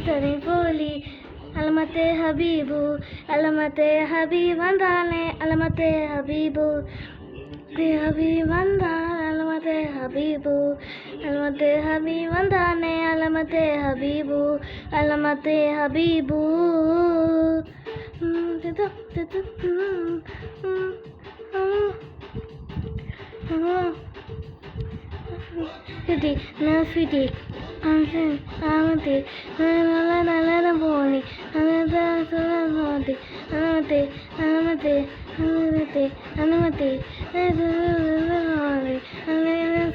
தனி போலி அலமத்தே ஹபீபு அலமத்தே ஹபீப் வந்தானே அலமத்தே ஹபீபு ஹபீப் வந்தான் அலமத்தே ஹபீபு அலமத்தே ஹபீப் வந்தானே அலமத்தே Habib அலமத்தே Habib Sweetie, no sweetie, I'm நல்ல போனி அனுமதி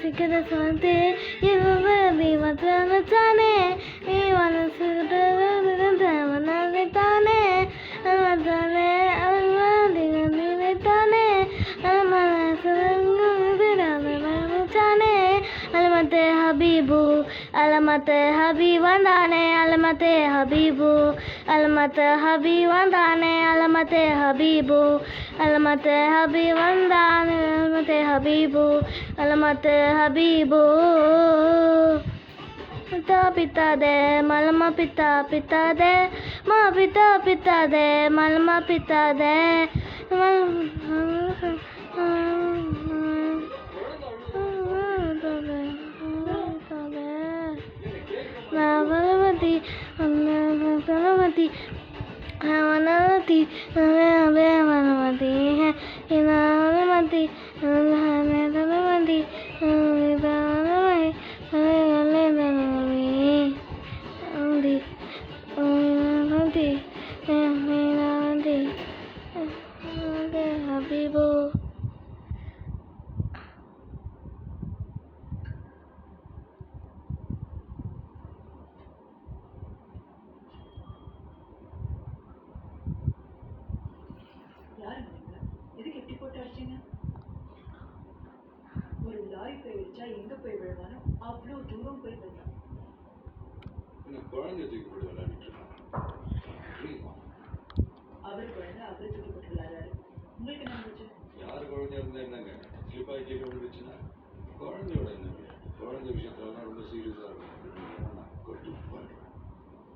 சிக்கத சொந்தே இவதி மத்தானே நீ மனசு தானே தானே தானே அலமத்தே ஹபீபு அலமத்தே ஹபீப் வந்தானே அலமத்தே ஹபீபு அலமத்தே ஹபீப் வந்தானே அலமத்தே ஹபீபு அலமத்தே ஹபீப் வந்தானே அலமத்தே ஹபீபு அலமத்தே ஹபீபு பித்தா பித்தா தே மலமா பித்தா பித்தா தே மா பித்தா பித்தா தே மலமா பித்தா தே Navalati, Navalati, Navalati, Navalati, Navalati, Navalati, Habibu. எதுக்கு எப்படி போட்டு அடிச்சீங்க? ஒரு லாரி போய் வச்சா எங்க போய் விழுவானோ அவ்வளோ தூரம் போய் விழுந்தான். குழந்தை தூக்கி போட்டு விளையாடிட்டு அவர் குழந்தை அவர் தூக்கி போட்டு விளையாடுறாரு. உங்களுக்கு என்ன இருந்துச்சு? யாரு குழந்தையா இருந்தா என்னங்க, ஸ்லிப்பாகி கீழே விழுந்துச்சுன்னா குழந்தையோட என்ன? குழந்தை விஷயத்துல ரொம்ப சீரியஸா இருக்கும்.